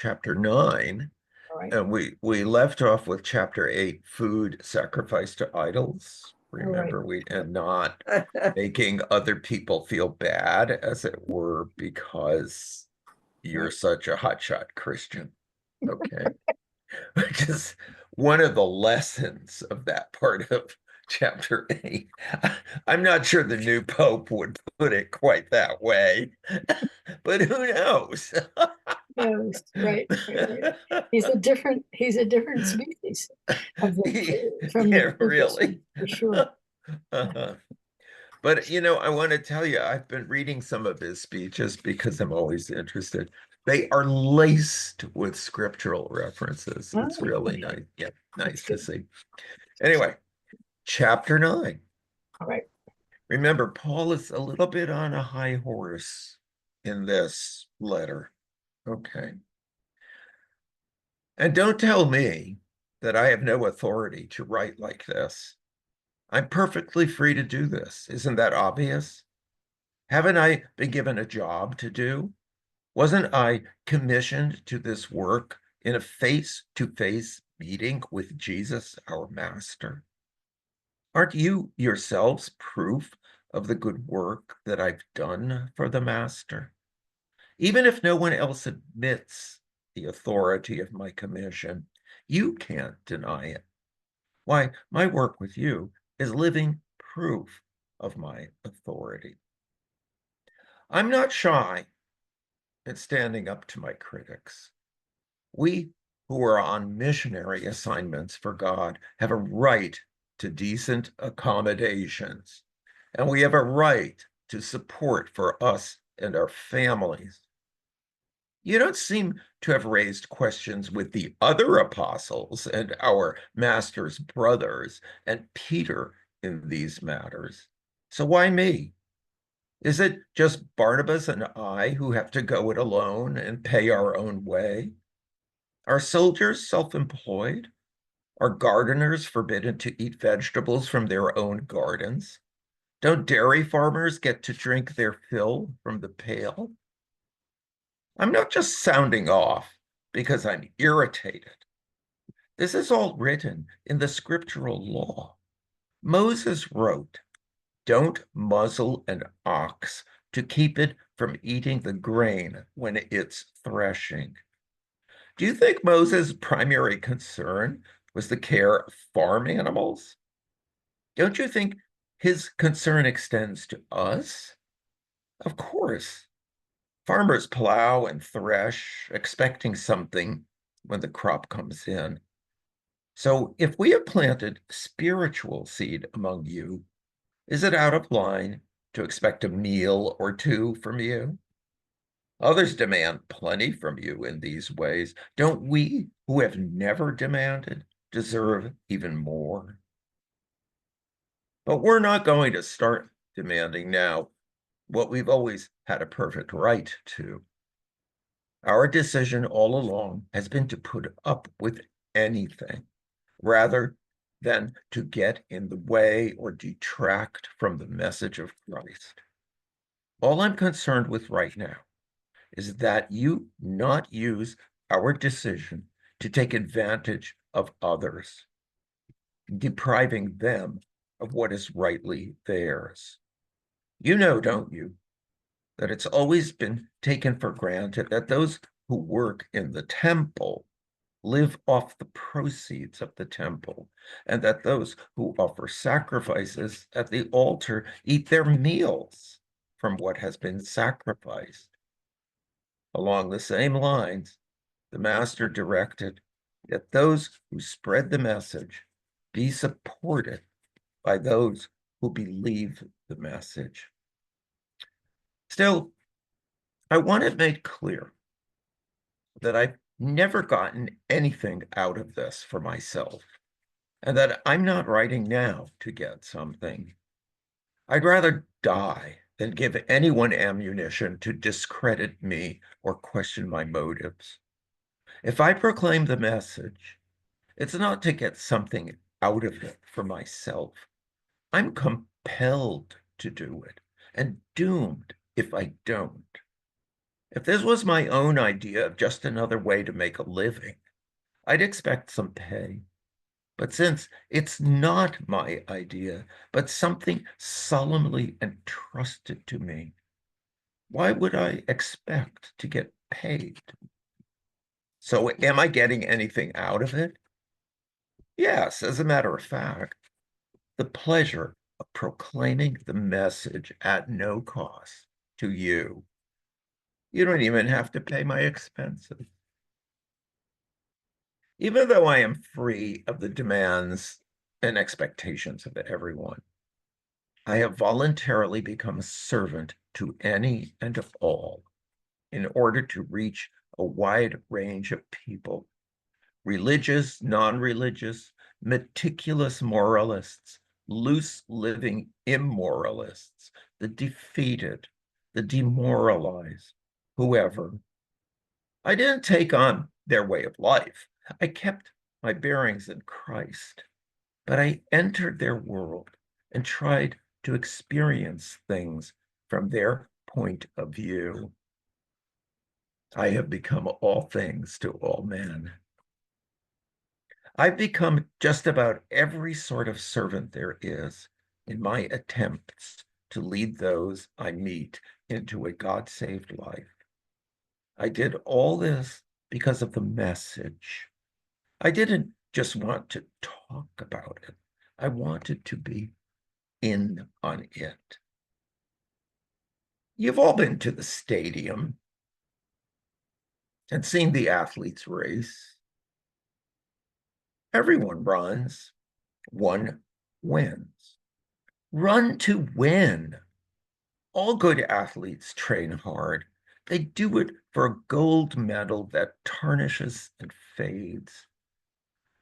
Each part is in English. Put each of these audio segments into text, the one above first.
chapter 9, All right. and we left off with chapter 8, food sacrificed to idols. All right. Remember, we and not making other people feel bad, as it were, because you're Right. such a hotshot Christian. Okay. Which is one of the lessons of that part of chapter 8. I'm not sure the new pope would put it quite that way, but who knows? Yes. Right. Right. Right. He's a different species of from the Yeah, previous really. one for sure. Uh-huh. But I want to tell you, I've been reading some of his speeches because I'm always interested. They are laced with scriptural references. Oh, It's really okay. nice. Yeah, That's nice to good. see. Anyway, chapter 9. All right. Remember, Paul is a little bit on a high horse in this letter. Okay. And don't tell me that I have no authority to write like this. I'm perfectly free to do this. Isn't that obvious? Haven't I been given a job to do? Wasn't I commissioned to this work in a face-to-face meeting with Jesus, our master? Aren't you yourselves proof of the good work that I've done for the master? Even if no one else admits the authority of my commission, you can't deny it. Why, my work with you is living proof of my authority. I'm not shy in standing up to my critics. We who are on missionary assignments for God have a right to decent accommodations, and we have a right to support for us and our families. You don't seem to have raised questions with the other apostles and our master's brothers and Peter in these matters. So why me? Is it just Barnabas and I who have to go it alone and pay our own way? Are soldiers self-employed? Are gardeners forbidden to eat vegetables from their own gardens? Don't dairy farmers get to drink their fill from the pail? I'm not just sounding off because I'm irritated. This is all written in the scriptural law. Moses wrote, "Don't muzzle an ox to keep it from eating the grain when it's threshing." Do you think Moses' primary concern was the care of farm animals? Don't you think his concern extends to us? Of course. Farmers plow and thresh, expecting something when the crop comes in. So if we have planted spiritual seed among you, is it out of line to expect a meal or two from you? Others demand plenty from you in these ways. Don't we, who have never demanded, deserve even more? But we're not going to start demanding now what we've always had a perfect right to. Our decision all along has been to put up with anything rather than to get in the way or detract from the message of Christ. All I'm concerned with right now is that you not use our decision to take advantage of others, depriving them of what is rightly theirs. You know, don't you, that it's always been taken for granted that those who work in the temple live off the proceeds of the temple, and that those who offer sacrifices at the altar eat their meals from what has been sacrificed. Along the same lines, the master directed that those who spread the message be supported by those who believe the message. Still, I want it made clear that I've never gotten anything out of this for myself, and that I'm not writing now to get something. I'd rather die than give anyone ammunition to discredit me or question my motives. If I proclaim the message, it's not to get something out of it for myself. I'm compelled to do it and doomed if I don't. If this was my own idea of just another way to make a living, I'd expect some pay. But since it's not my idea, but something solemnly entrusted to me, why would I expect to get paid? So am I getting anything out of it? Yes, as a matter of fact, the pleasure of proclaiming the message at no cost to you. You don't even have to pay my expenses. Even though I am free of the demands and expectations of everyone, I have voluntarily become a servant to any and all in order to reach a wide range of people, religious, non-religious, meticulous moralists, loose living immoralists, the defeated, the demoralized, whoever. I didn't take on their way of life. I kept my bearings in Christ, but I entered their world and tried to experience things from their point of view. I have become all things to all men. I've become just about every sort of servant there is in my attempts to lead those I meet into a God-saved life. I did all this because of the message. I didn't just want to talk about it. I wanted to be in on it. You've all been to the stadium and seen the athletes race. Everyone runs, one wins. Run to win. All good athletes train hard. They do it for a gold medal that tarnishes and fades.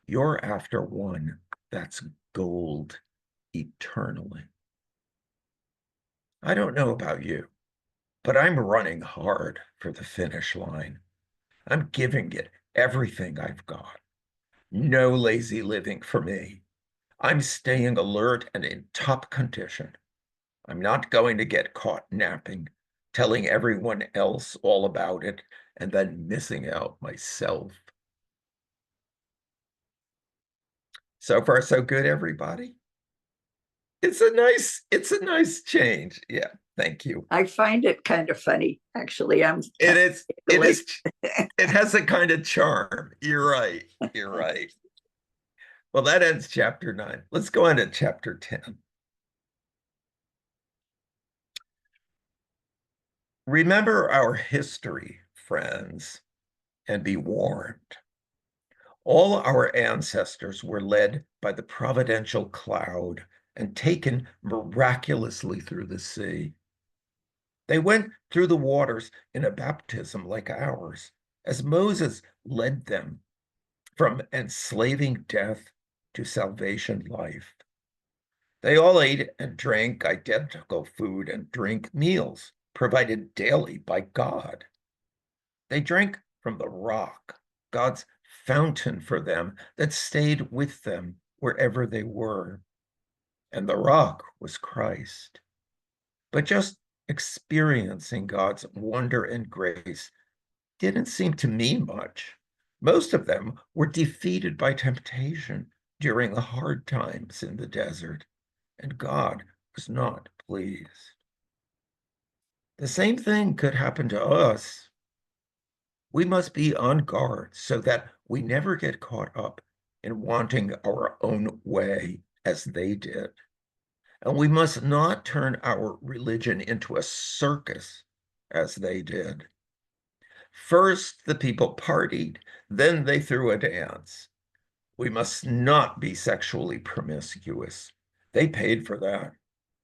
You're after one that's gold eternally. I don't know about you, but I'm running hard for the finish line. I'm giving it everything I've got. No lazy living for me. I'm staying alert and in top condition. I'm not going to get caught napping, telling everyone else all about it, and then missing out myself. So far, so good, everybody. It's a nice change. Yeah, thank you. I find it kind of funny, actually. I'm It kind is, of it like, is, it has a kind of charm. You're right. You're right. Well, that ends chapter 9. Let's go on to chapter 10. Remember our history, friends, and be warned. All our ancestors were led by the providential cloud and taken miraculously through the sea. They went through the waters in a baptism like ours, as Moses led them from enslaving death to salvation life. They all ate and drank identical food and drink meals provided daily by God. They drank from the rock, God's fountain for them that stayed with them wherever they were. And the rock was Christ. But just experiencing God's wonder and grace didn't seem to mean much. Most of them were defeated by temptation during the hard times in the desert, and God was not pleased. The same thing could happen to us. We must be on guard so that we never get caught up in wanting our own way as they did. And we must not turn our religion into a circus as they did. First, the people partied, then they threw a dance. We must not be sexually promiscuous. They paid for that.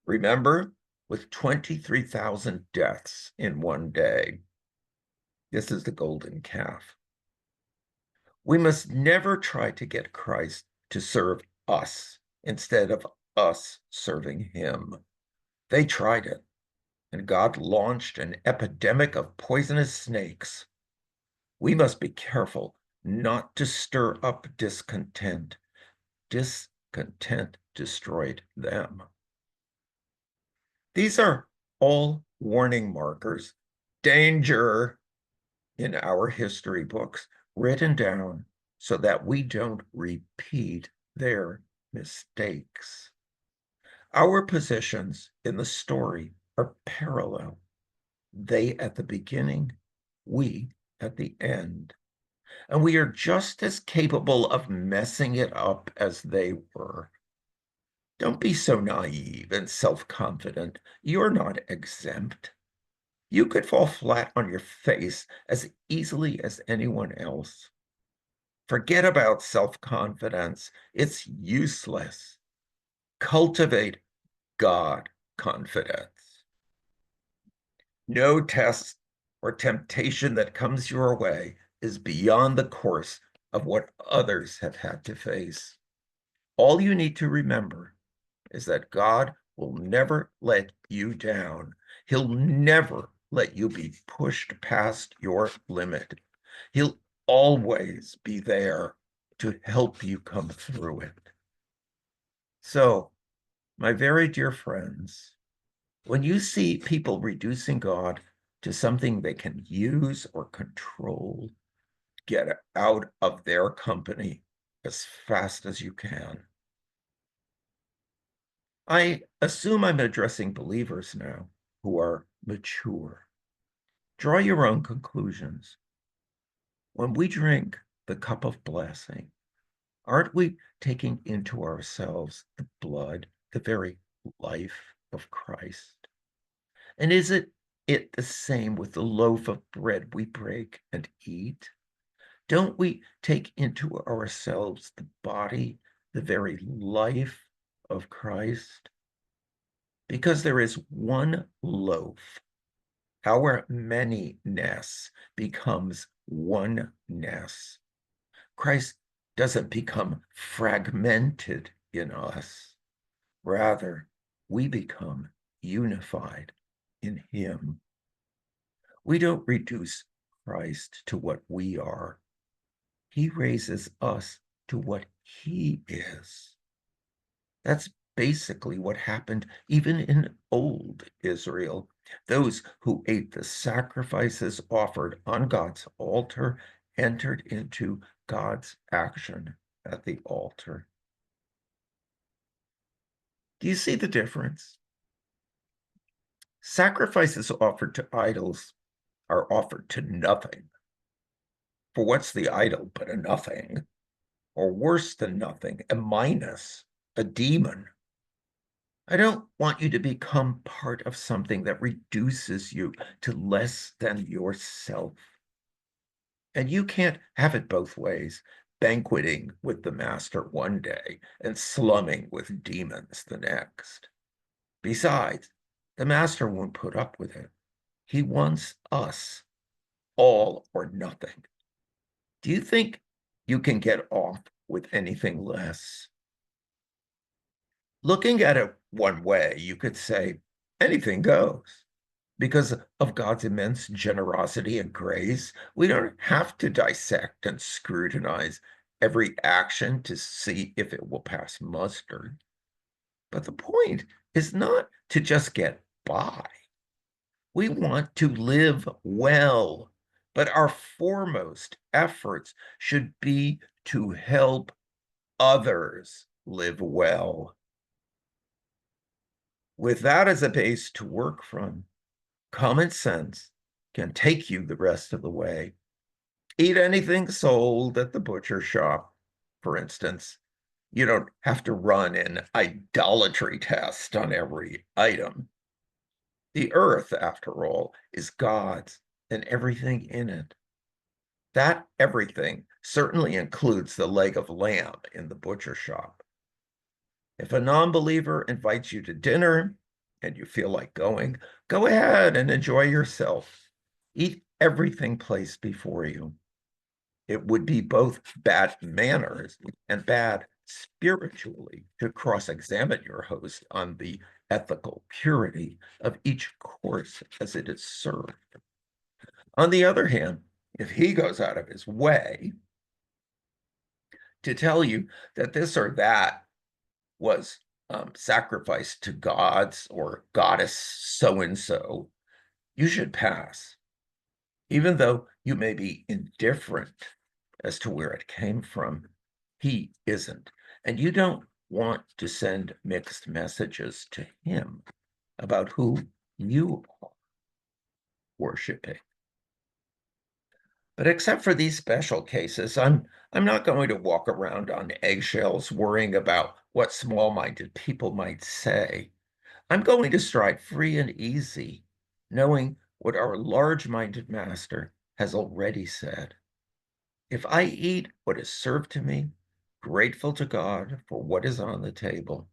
Remember, with 23,000 deaths in one day. This is the golden calf. We must never try to get Christ to serve us instead of us serving him. They tried it, and God launched an epidemic of poisonous snakes. We must be careful not to stir up discontent. Discontent destroyed them. These are all warning markers. Danger. in our history books, written down so that we don't repeat their mistakes. Our positions in the story are parallel. They at the beginning, we at the end. And we are just as capable of messing it up as they were. Don't be so naive and self-confident. You're not exempt. You could fall flat on your face as easily as anyone else. Forget about self-confidence. It's useless. Cultivate God confidence. No test or temptation that comes your way is beyond the course of what others have had to face. All you need to remember is that God will never let you down. He'll never let you be pushed past your limit. He'll always be there to help you come through it. So, my very dear friends, when you see people reducing God to something they can use or control, get out of their company as fast as you can. I assume I'm addressing believers now who are mature. Draw your own conclusions. When we drink the cup of blessing, aren't we taking into ourselves the blood, the very life of Christ? And is it the same with the loaf of bread we break and eat? Don't we take into ourselves the body, the very life of Christ? Because there is one loaf, our manyness becomes oneness. Christ doesn't become fragmented in us. Rather, we become unified in him. We don't reduce Christ to what we are. He raises us to what he is. That's basically what happened even in old Israel. Those who ate the sacrifices offered on God's altar entered into God's action at the altar. Do you see the difference? Sacrifices offered to idols are offered to nothing. For what's the idol but a nothing? Or worse than nothing, a minus, a demon. I don't want you to become part of something that reduces you to less than yourself. And you can't have it both ways, banqueting with the master one day and slumming with demons the next. Besides, the master won't put up with it. He wants us, all or nothing. Do you think you can get off with anything less? Looking at it one way, you could say anything goes. Because of God's immense generosity and grace, we don't have to dissect and scrutinize every action to see if it will pass muster. But the point is not to just get by. We want to live well, but our foremost efforts should be to help others live well. With that as a base to work from, common sense can take you the rest of the way. Eat anything sold at the butcher shop, for instance. You don't have to run an idolatry test on every item. The earth, after all, is God's and everything in it. That everything certainly includes the leg of lamb in the butcher shop. If a non-believer invites you to dinner and you feel like going, go ahead and enjoy yourself. Eat everything placed before you. It would be both bad manners and bad spiritually to cross-examine your host on the ethical purity of each course as it is served. On the other hand, if he goes out of his way to tell you that this or that was sacrificed to gods or goddess so-and-so, you should pass. Even though you may be indifferent as to where it came from, he isn't. And you don't want to send mixed messages to him about who you are worshiping. But except for these special cases, I'm not going to walk around on eggshells worrying about what small-minded people might say. I'm going to stride free and easy, knowing what our large-minded master has already said. If I eat what is served to me, grateful to God for what is on the table,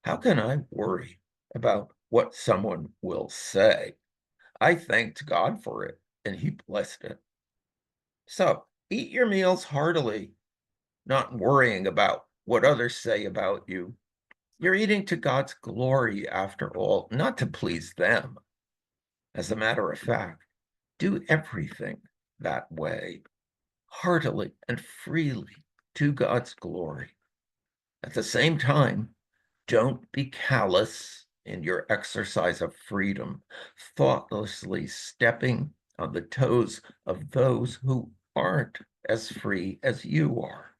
how can I worry about what someone will say? I thanked God for it, and he blessed it. So eat your meals heartily, not worrying about what others say about you. You're eating to God's glory, after all, not to please them. As a matter of fact, do everything that way, heartily and freely to God's glory. At the same time, don't be callous in your exercise of freedom, thoughtlessly stepping on the toes of those who aren't as free as you are.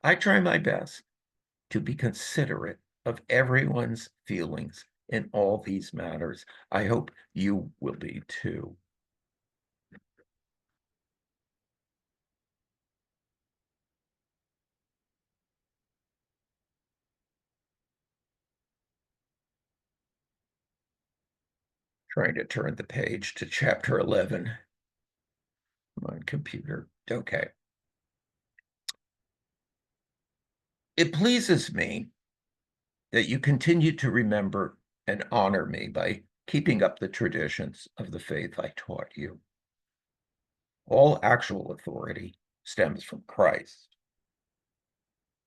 I try my best to be considerate of everyone's feelings in all these matters. I hope you will be too. Trying to turn the page to chapter 11. Come on, computer. Okay. It pleases me that you continue to remember and honor me by keeping up the traditions of the faith I taught you. All actual authority stems from Christ.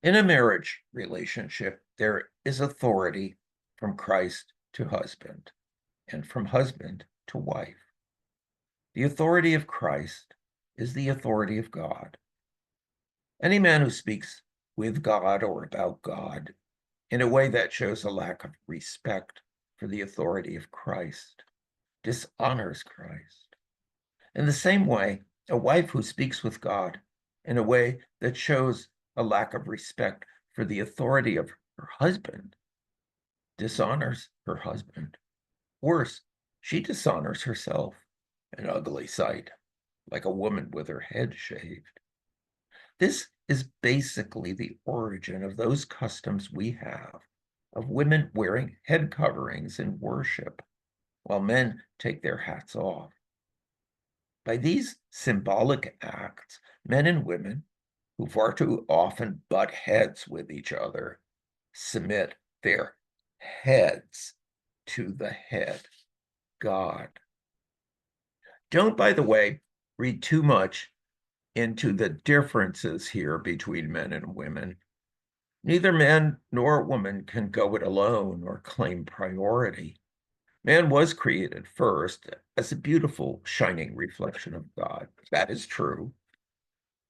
In a marriage relationship, there is authority from Christ to husband and from husband to wife. The authority of Christ is the authority of God. Any man who speaks with God or about God in a way that shows a lack of respect for the authority of Christ dishonors Christ. In the same way, a wife who speaks with God in a way that shows a lack of respect for the authority of her husband dishonors her husband. Worse, she dishonors herself, an ugly sight, like a woman with her head shaved. This is basically the origin of those customs we have of women wearing head coverings in worship, while men take their hats off. By these symbolic acts, men and women, who far too often butt heads with each other, submit their heads to the head, God. Don't, by the way, read too much into the differences here between men and women. Neither man nor woman can go it alone or claim priority. Man was created first as a beautiful, shining reflection of God. That is true.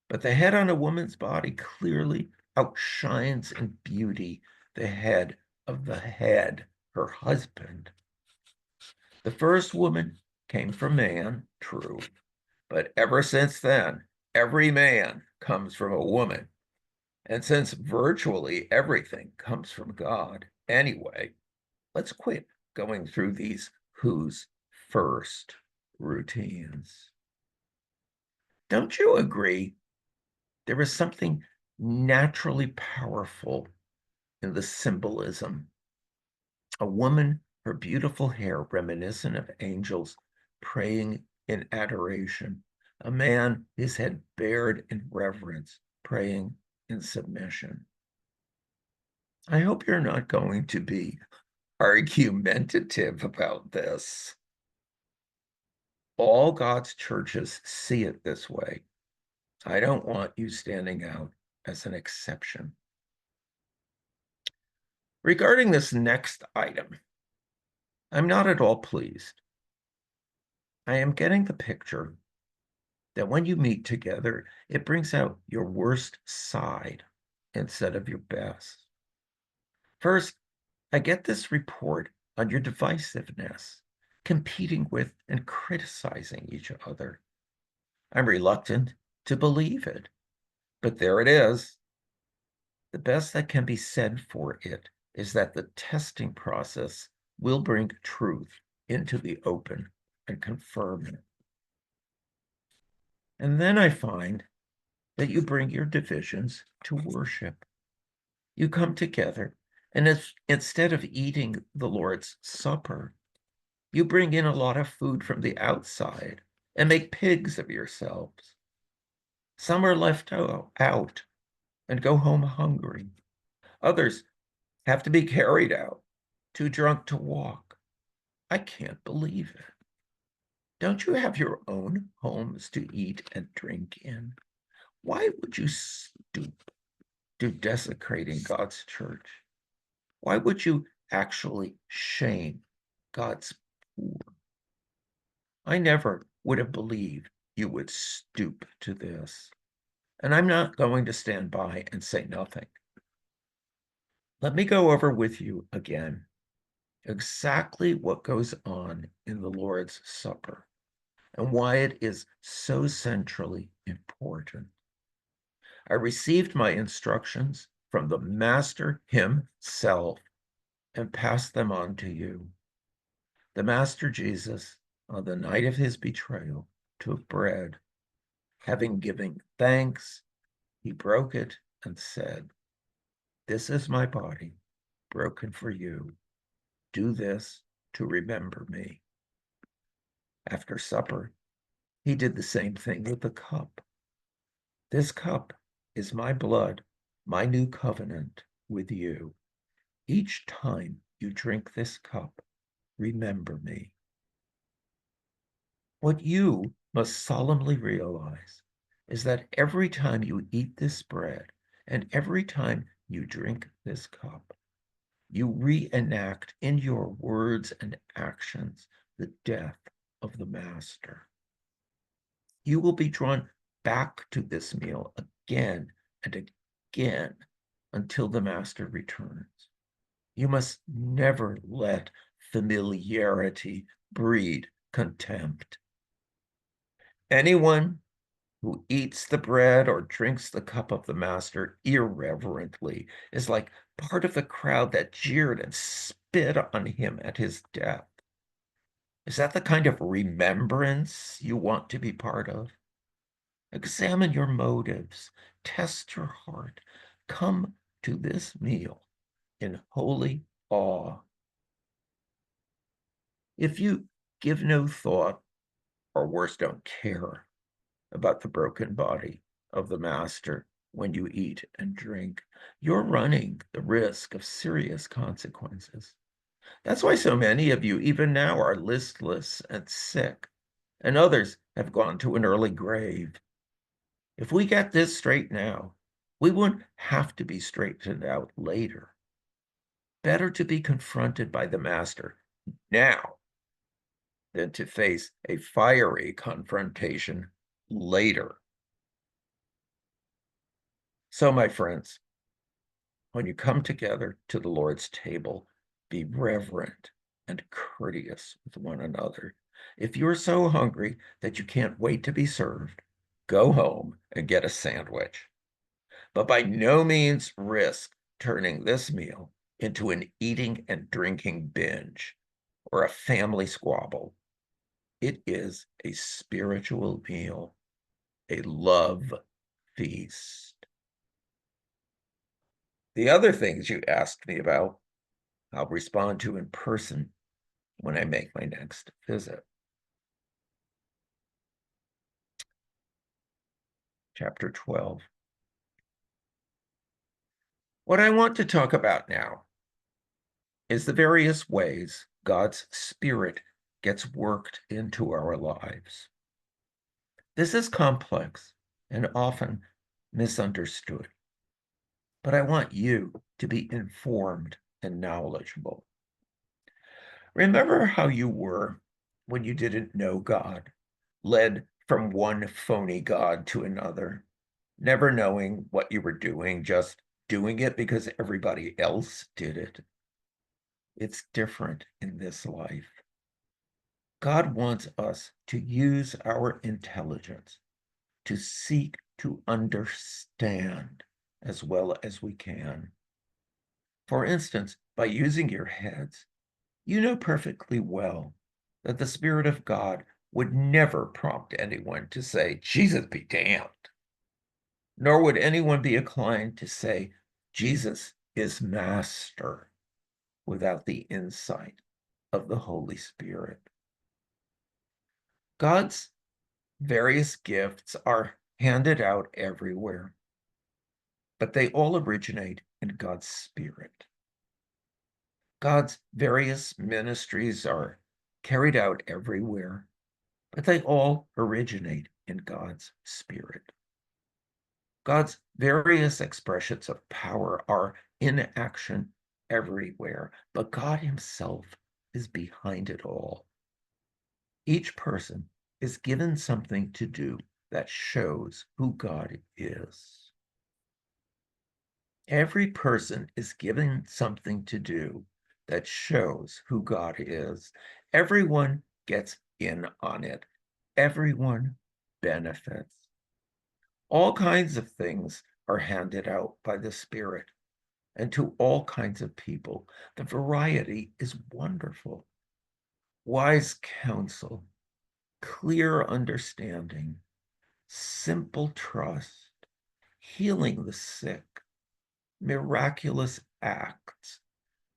But the head on a woman's body clearly outshines in beauty the head of the head, her husband. The first woman came from man, true, but ever since then, every man comes from a woman. And since virtually everything comes from God anyway, let's quit going through these who's first routines. Don't you agree? There is something naturally powerful in the symbolism. A woman, her beautiful hair reminiscent of angels praying in adoration. A man, his head bared in reverence, praying in submission. I hope you're not going to be argumentative about this. All God's churches see it this way. I don't want you standing out as an exception. Regarding this next item, I'm not at all pleased. I am getting the picture that when you meet together, it brings out your worst side instead of your best. First, I get this report on your divisiveness. competing with and criticizing each other. I'm reluctant to believe it, but there it is. The best that can be said for it is that the testing process will bring truth into the open and confirm it. And then I find that you bring your divisions to worship. You come together, and instead of eating the Lord's Supper, you bring in a lot of food from the outside and make pigs of yourselves. Some are left out and go home hungry. Others have to be carried out, too drunk to walk. I can't believe it. Don't you have your own homes to eat and drink in? Why would you stoop to desecrating God's church? Why would you actually shame God's poor? I never would have believed you would stoop to this. And I'm not going to stand by and say nothing. Let me go over with you again exactly what goes on in the Lord's Supper and why it is so centrally important. I received my instructions from the Master himself and passed them on to you. The Master Jesus, on the night of his betrayal, took bread. Having given thanks, he broke it and said, "This is my body, broken for you. Do this to remember me." After supper, he did the same thing with the cup. "This cup is my blood, my new covenant with you. Each time you drink this cup, remember me." What you must solemnly realize is that every time you eat this bread and every time you drink this cup, you reenact in your words and actions the death of the Master. You will be drawn back to this meal again and again until the Master returns. You must never let familiarity breed contempt. Anyone who eats the bread or drinks the cup of the Master irreverently is like part of the crowd that jeered and spit on him at his death. Is that the kind of remembrance you want to be part of? Examine your motives, test your heart, come to this meal in holy awe. If you give no thought, or worse, don't care about the broken body of the Master when you eat and drink, you're running the risk of serious consequences. That's why so many of you, even now, are listless and sick, and others have gone to an early grave. If we get this straight now, we won't have to be straightened out later. Better to be confronted by the Master now than to face a fiery confrontation later. So, my friends, when you come together to the Lord's table, be reverent and courteous with one another. If you're so hungry that you can't wait to be served, go home and get a sandwich. But by no means risk turning this meal into an eating and drinking binge or a family squabble. It is a spiritual meal, a love feast. The other things you asked me about, I'll respond to in person when I make my next visit. Chapter 12. What I want to talk about now is the various ways God's Spirit gets worked into our lives. This is complex and often misunderstood, but I want you to be informed and knowledgeable. Remember how you were when you didn't know God, led from one phony God to another, never knowing what you were doing, just doing it because everybody else did it. It's different in this life. God wants us to use our intelligence to seek to understand as well as we can. For instance, by using your heads, you know perfectly well that the Spirit of God would never prompt anyone to say, Jesus be damned. Nor would anyone be inclined to say, Jesus is Master, without the insight of the Holy Spirit. God's various gifts are handed out everywhere, but they all originate in God's Spirit. God's various ministries are carried out everywhere, but they all originate in God's Spirit. God's various expressions of power are in action everywhere, but God Himself is behind it all. Each person is given something to do that shows who God is. Every person is given something to do that shows who God is. Everyone gets in on it. Everyone benefits. All kinds of things are handed out by the Spirit, and to all kinds of people. The variety is wonderful. Wise counsel, clear understanding, simple trust, healing the sick, miraculous acts,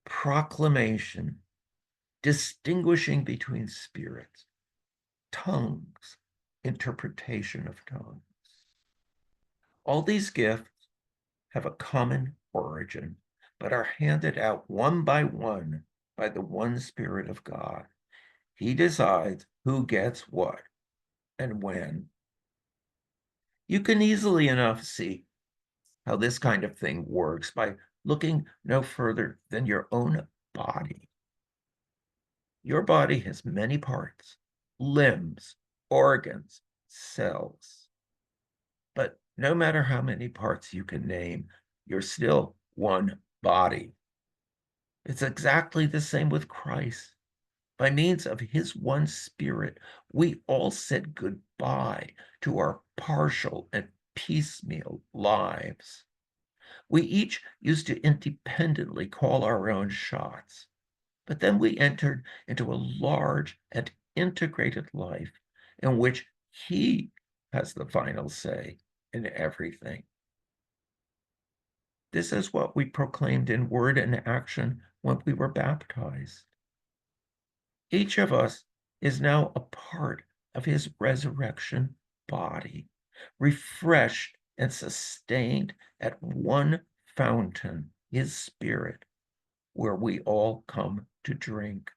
proclamation, distinguishing between spirits, tongues, interpretation of tongues. All these gifts have a common origin, but are handed out one by the one Spirit of God. He decides who gets what and when. You can easily enough see how this kind of thing works by looking no further than your own body. Your body has many parts, limbs, organs, cells. But no matter how many parts you can name, you're still one body. It's exactly the same with Christ. By means of His one Spirit, we all said goodbye to our partial and piecemeal lives. We each used to independently call our own shots, but then we entered into a large and integrated life in which He has the final say in everything. This is what we proclaimed in word and action when we were baptized. Each of us is now a part of His resurrection body, refreshed and sustained at one fountain, His Spirit, where we all come to drink.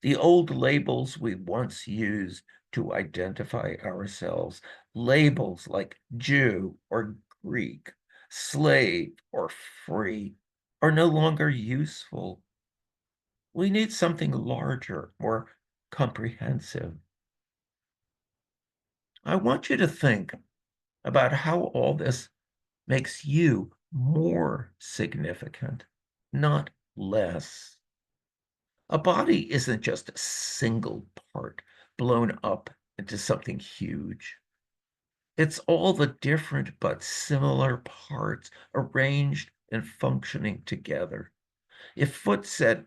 The old labels we once used to identify ourselves, labels like Jew or Greek, slave or free, are no longer useful. We need something larger, more comprehensive. I want you to think about how all this makes you more significant, not less. A body isn't just a single part blown up into something huge. It's all the different but similar parts arranged and functioning together. If foot said,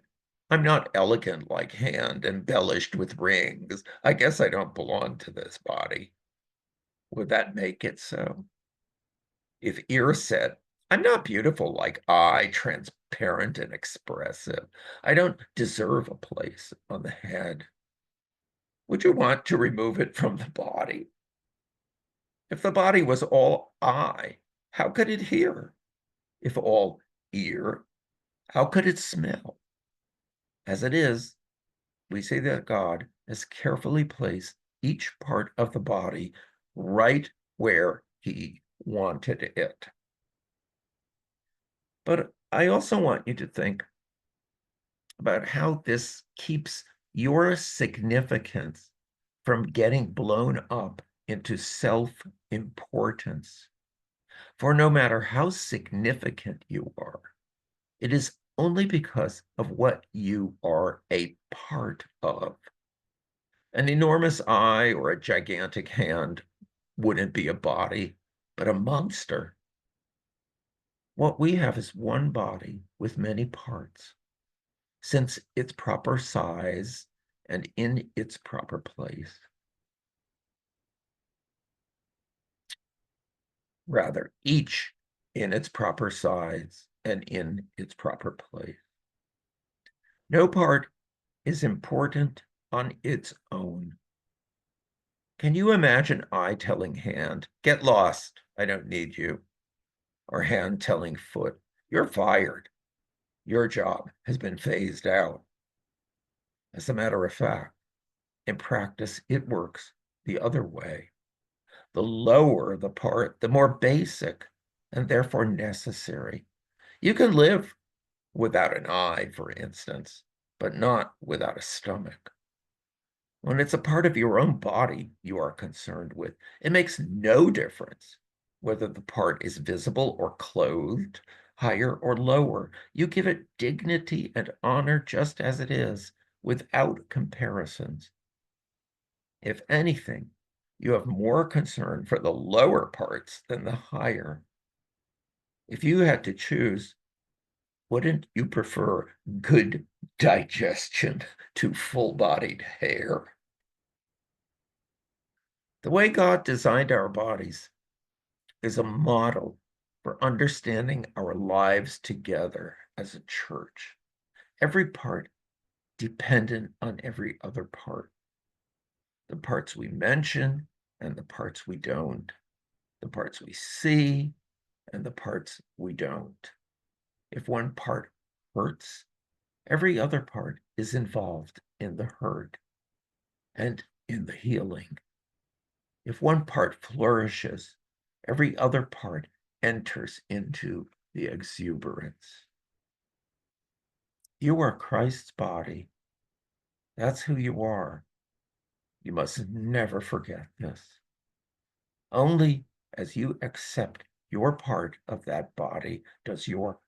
I'm not elegant like hand, embellished with rings, I guess I don't belong to this body, would that make it so? If ear said, I'm not beautiful like eye, transparent and expressive, I don't deserve a place on the head, would you want to remove it from the body? If the body was all eye, how could it hear? If all ear, how could it smell? As it is, we say that God has carefully placed each part of the body right where He wanted it. But I also want you to think about how this keeps your significance from getting blown up into self-importance. For no matter how significant you are, it is only because of what you are a part of. An enormous eye or a gigantic hand wouldn't be a body, but a monster. What we have is one body with many parts, since its proper size and in its proper place. Rather, each in its proper size and in its proper place. No part is important on its own. Can you imagine eye telling hand, get lost, I don't need you? Or hand telling foot, you're fired. Your job has been phased out. As a matter of fact, in practice, it works the other way. The lower the part, the more basic and therefore necessary. You can live without an eye, for instance, but not without a stomach. When it's a part of your own body you are concerned with, it makes no difference whether the part is visible or clothed, higher or lower. You give it dignity and honor just as it is, without comparisons. If anything, you have more concern for the lower parts than the higher. If you had to choose, wouldn't you prefer good digestion to full-bodied hair? The way God designed our bodies is a model for understanding our lives together as a church. Every part dependent on every other part. The parts we mention and the parts we don't. The parts we see and the parts we don't. If one part hurts, every other part is involved in the hurt and in the healing. If one part flourishes, every other part enters into the exuberance. You are Christ's body. That's who you are. You must never forget this. Only as you accept your part of that body does your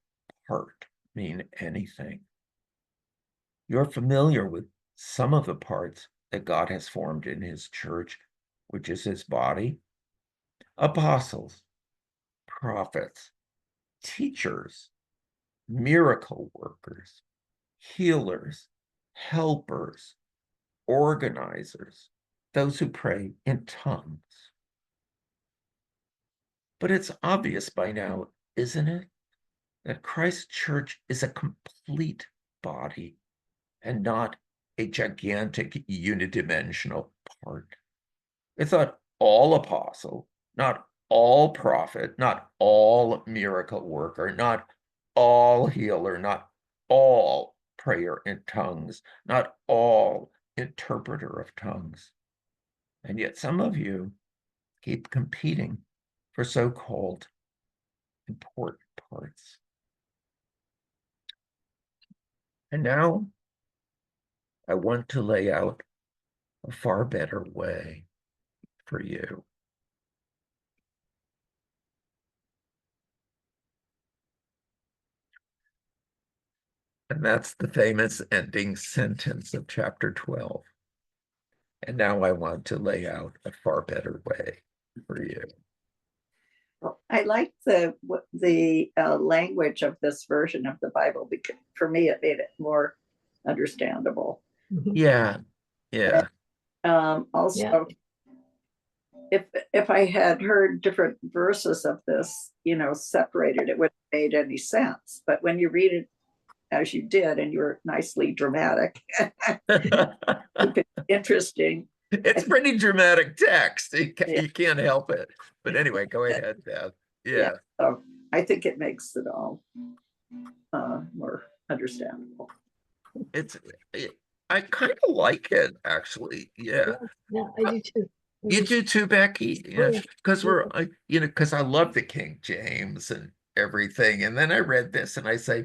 part mean anything. You're familiar with some of the parts that God has formed in his church, which is his body. Apostles, prophets, teachers, miracle workers, healers, helpers, organizers, those who pray in tongues. But it's obvious by now, isn't it, that Christ's church is a complete body and not a gigantic unidimensional part. It's not all apostle, not all prophet, not all miracle worker, not all healer, not all prayer in tongues, not all interpreter of tongues. And yet some of you keep competing for so-called important parts. And now I want to lay out a far better way for you. And that's the famous ending sentence of chapter 12. And now I want to lay out a far better way for you. Well, I like the language of this version of the Bible because for me it made it more understandable. Yeah, yeah. Also, if I had heard different verses of this, separated, it wouldn't have made any sense. But when you read it as you did, and you were nicely dramatic, interesting. It's pretty dramatic text. You can't help it. But anyway, go ahead, Beth. Yeah. So I think it makes it all more understandable. I kind of like it, actually. Yeah. Yeah, I do too. You do too, Becky. Oh, Yeah, because because I love the King James and everything. And then I read this and I say,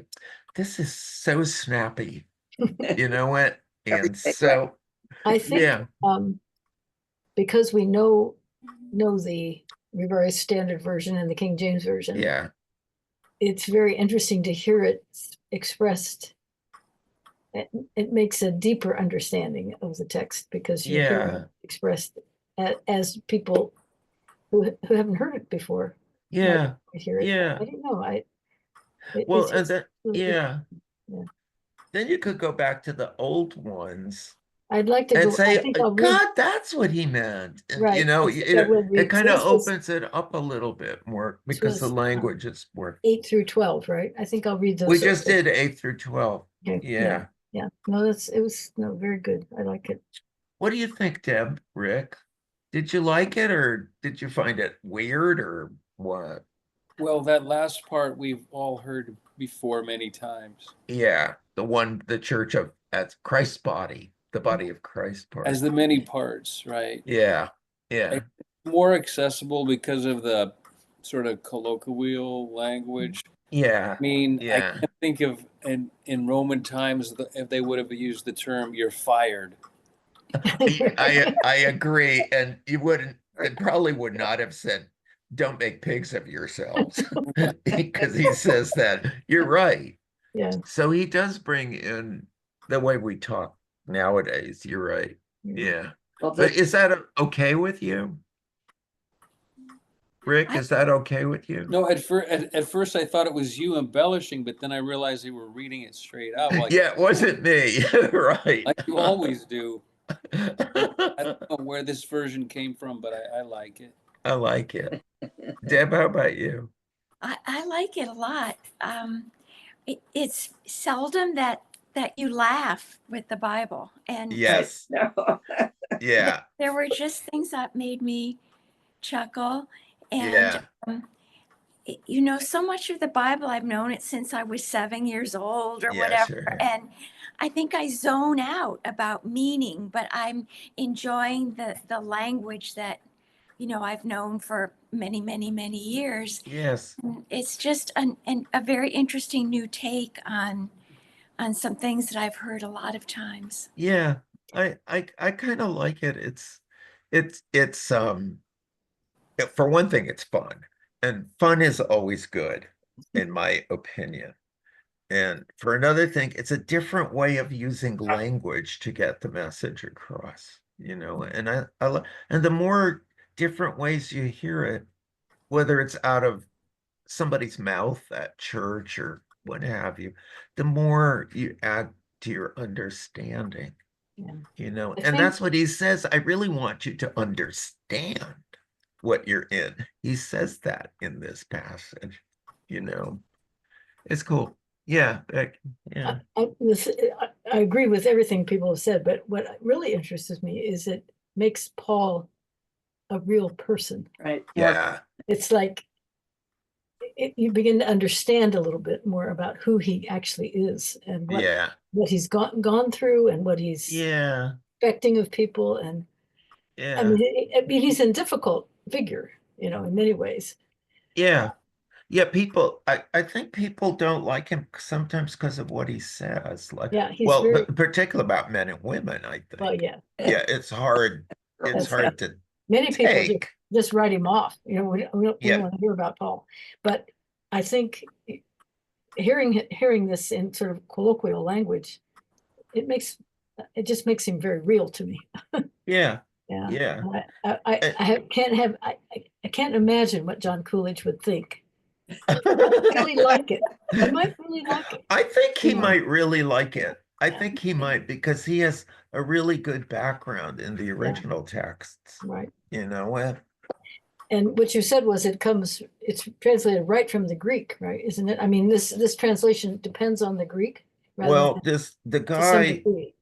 this is so snappy. You know what? And so I think yeah. Because we know the Revised Standard Version and the King James Version, Yeah. it's very interesting to hear it expressed it makes a deeper understanding of the text because you're hearing Yeah, it expressed as people who haven't heard it before might yeah, hear it. yeah. I don't know. Well, and It's then, yeah, yeah. then you could go back to the old ones I'd like to and go. I say, think I'll read. God, that's what he meant. And, Right. I think I it, will it read. So kind of this was opens it up a little bit more this because the was language is more. 8 through 12, right? I think I'll read We those. just did 8 through 12. Okay. Yeah. Yeah. Yeah. No, it was no very good. I like it. What do you think, Deb, Rick? Did you like it or did you find it weird or what? Well, that last part we've all heard before many times. Yeah, the church of that's Christ's body, the body of Christ part. As the many parts, right? Yeah, yeah, It's more accessible because of the sort of colloquial language. yeah, I mean, I yeah. can't think of in Roman times if they would have used the term "you're fired." I agree, and you wouldn't. It probably would not have said, "Don't make pigs of yourselves," because he says that. You're right. Yeah. So he does bring in the way we talk nowadays. You're right. Yeah. Well, But is that okay with you? Rick, is that okay with you? No, at first I thought it was you embellishing, but then I realized they were reading it straight out, Yeah, it wasn't me. Right. like you always do. I don't know where this version came from, but I like it. I like it. Deb, how about you? I like it a lot. It's seldom that you laugh with the Bible, and Yes. no. Yeah. there were just things that made me chuckle. And Yeah. so much of the Bible I've known it since I was 7 years old or Yeah, whatever, sure. and I think I zone out about meaning, but I'm enjoying the language that I've known for many, many, many years. Yes. It's just a very interesting new take on some things that I've heard a lot of times. Yeah. I kind of like it. It's for one thing, it's fun. And fun is always good, in my opinion. And for another thing, it's a different way of using language to get the message across, and and the more different ways you hear it, whether it's out of somebody's mouth at church or what have you, the more you add to your understanding, Yeah. and think- that's what he says. I really want you to understand what you're in. He says that in this passage, it's cool. Yeah, yeah, I agree with everything people have said, but what really interests me is it makes Paul a real person. Right. yeah, It's like you begin to understand a little bit more about who he actually is and yeah, what he's gone through and what he's yeah, expecting of people. And I yeah, mean, he's a difficult figure, in many ways. yeah. Yeah, I think people don't like him sometimes because of what he says. Like, Yeah, he's well, very, particularly about men and women, I well, think. yeah. Yeah, it's hard. It's That's- hard to Many people take. just write him off. We don't Yeah. want to hear about Paul. But I think hearing this in sort of colloquial language, it just makes him very real to me. Yeah, Yeah. yeah. I can't imagine what John Coolidge would think. I really like it. I might really like it. I think he Yeah. might really like it. I Yeah. think he might because he has a really good background in the original texts. Right. And what you said was it's translated right from the Greek, right? Isn't it? I mean, this translation depends on the Greek rather than the to some guy, degree.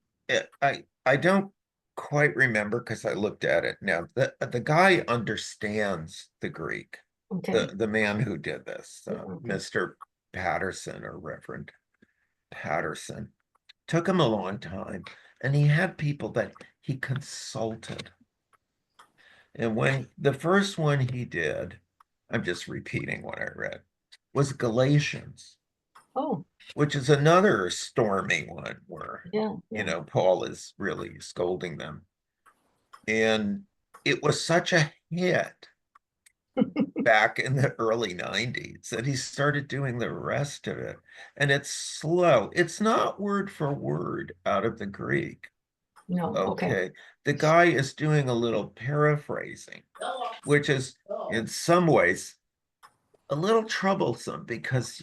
I don't quite remember because I looked at it now. The guy understands the Greek. Okay. The man who did this, Okay. Mr. Patterson or Reverend Patterson, took him a long time, and he had people that he consulted. And when the first one he did, I'm just repeating what I read, was Galatians, Oh, which is another stormy one where, yeah. Paul is really scolding them. And it was such a hit back in the early 90s, and he started doing the rest of it. And it's slow. It's not word for word out of the Greek. No, okay, Okay. The guy is doing a little paraphrasing, which is in some ways a little troublesome because,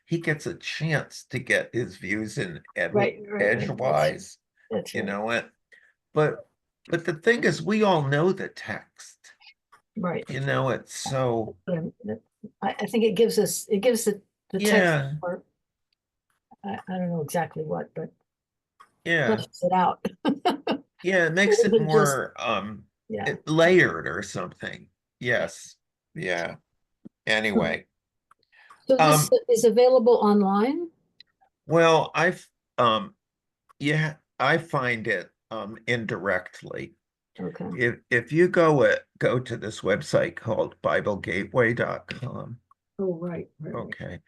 he gets a chance to get his views in right. edgewise, That's you right, know it. But the thing is, we all know the text, right. you know it. So I think it gives the text, yeah, or I don't know exactly what, but yeah, fleshes it out. yeah. It makes it isn't just- more Yeah. layered or something. Yes. Yeah. Anyway, So this um, is available online? well, yeah, I find it indirectly. Okay, If you go to this website called BibleGateway.com, oh, right. okay,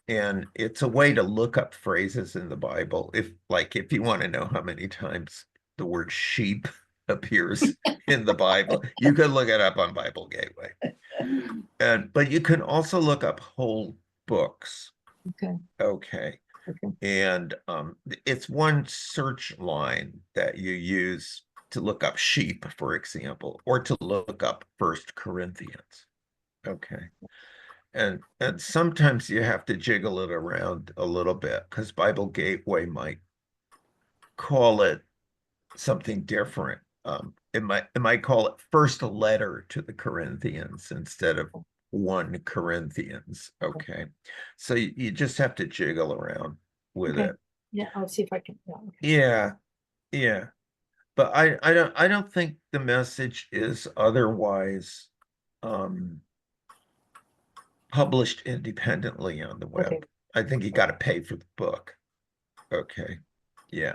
and it's a way to look up phrases in the Bible. If you want to know how many times the word sheep appears in the Bible, you can look it up on Bible Gateway. But you can also look up whole books. Okay, Okay. And it's one search line that you use to look up sheep, for example, or to look up First Corinthians. Okay. And sometimes you have to jiggle it around a little bit because Bible Gateway might call it something different. It might call it first letter to the Corinthians instead of 1 Corinthians. Okay. So you just have to jiggle around with Okay. it. Yeah, I'll see if I can, yeah, okay. Yeah, yeah. But I don't think the message is otherwise published independently on the web. Okay. I think you got to pay for the book. Okay. Yeah.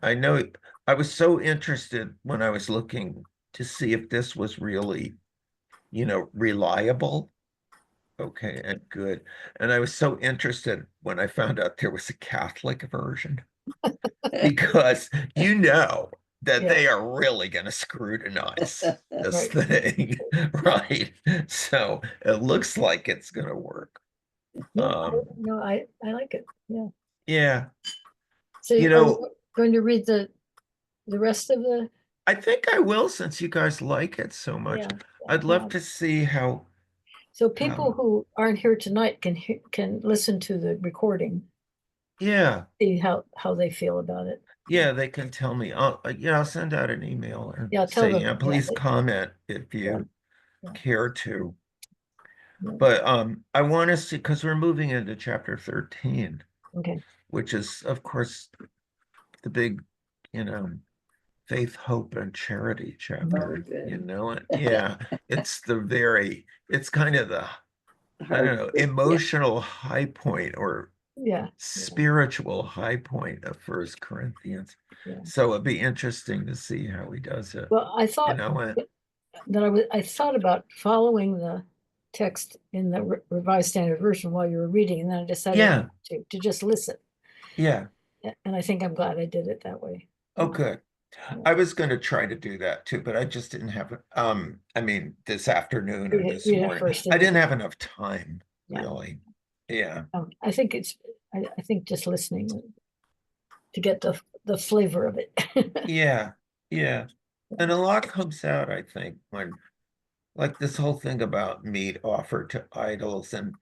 I know I was so interested when I was looking to see if this was really, reliable. Okay, and good. And I was so interested when I found out there was a Catholic version because that Yeah. they are really going to scrutinize this Right. thing, right? So it looks like it's going to work. No, I like it, yeah. Yeah, So you are know, you going to read the rest of the, I think I will since you guys like it so much. yeah. I'd love to see how. So people who aren't here tonight can listen to the recording, Yeah, see how they feel about it. yeah, they can tell me. I'll send out an email and Yeah, tell say, them, yeah, please comment if you Yeah. care to. Yeah. But I want to see because we're moving into chapter 13, Okay, which is, of course, the big, faith, hope, and charity chapter. Oh, good. You know it? Yeah, it's kind of the, I don't know, emotional high point or yeah, spiritual high point of First Corinthians. yeah. So it'd be interesting to see how he does it. Well, I You thought know it? that I thought about following the text in the Revised Standard Version while you were reading, and then I decided Yeah, to just listen. yeah. And I think I'm glad I did it that way. Oh, good. I was going to try to do that too, but I just didn't have I mean, this afternoon or Read this it morning. first, I didn't have enough time, Yeah. really. Yeah. I think I think just listening to get the flavor of it. Yeah. Yeah. And a lot comes out, I think, when like this whole thing about meat offered to idols. And,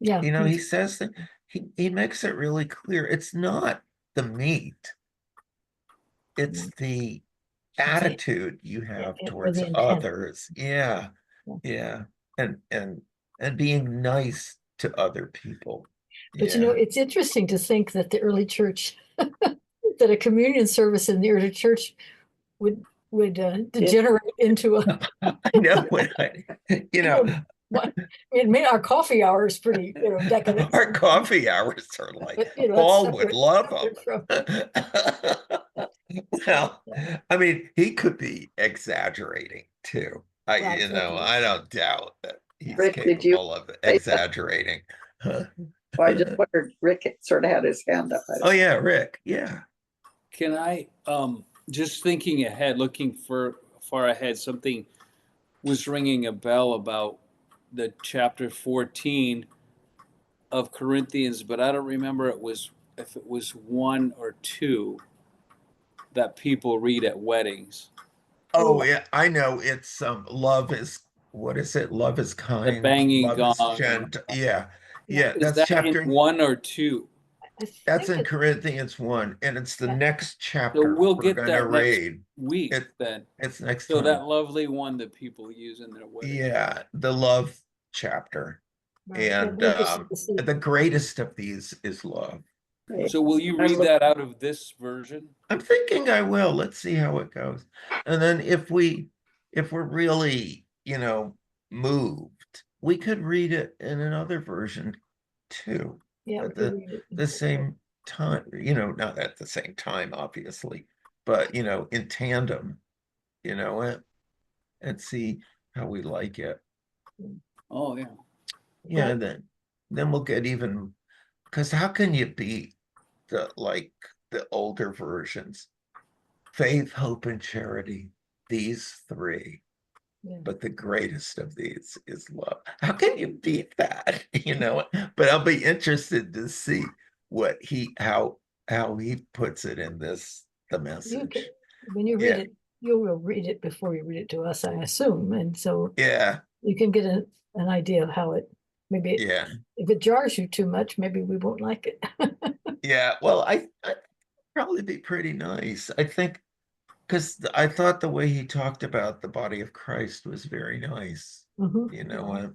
Yeah, he says that he makes it really clear. It's not the meat. It's the attitude you have or towards the intent. others. Yeah. Yeah. Yeah. And being nice to other people. But Yeah. it's interesting to think that the early church, that a communion service in the early church would degenerate into a, I know what it made our coffee hours pretty, decadent. our coffee hours are like But, Paul would love separate them. Well, I mean, he could be exaggerating too. I don't doubt that he's Rick, did you capable of say exaggerating. Well, I just wondered, Rick sort of had his hand up. Oh yeah, Rick. Yeah. Can I, just thinking ahead, looking far ahead, something was ringing a bell about the chapter 14 of Corinthians, but I don't remember if it was 1 or 2 that people read at weddings. Oh, yeah, I know. It's love is, what is it? Love is The kind, banging love is gong. gentle. Yeah, Yeah. yeah, Is that's that chapter. in 1 or 2? I That's think in Corinthians 1, and it's the Yeah. next So chapter we'll we're get gonna that next read. week It, then. it's next So time. that lovely one that people use in their wedding. Yeah, the love chapter. Right. Yeah, And we're interested to see. the greatest of these is love. So will you I'm read that out of this version? I'm thinking I will. Let's see how it goes. And then if we're really, moved, we could read it in another version too. Yeah, we At could read it. the same time, not at the same time, obviously, but in tandem, and see how we like it. Oh, yeah. Yeah, Right. and then we'll get even, because how can you beat the older versions? Faith, hope, and charity, these three. Yeah. But the greatest of these is love. How can you beat that? But I'll be interested to see how he puts it in the You can, message. when you read Yeah. it, you will read it before you read it to us, I assume. And so Yeah, you can get an idea of how maybe yeah, if it jars you too much, maybe we won't like it. yeah. Well, I probably be pretty nice. I think because I thought the way he talked about the body of Christ was very nice. Mhm. You know,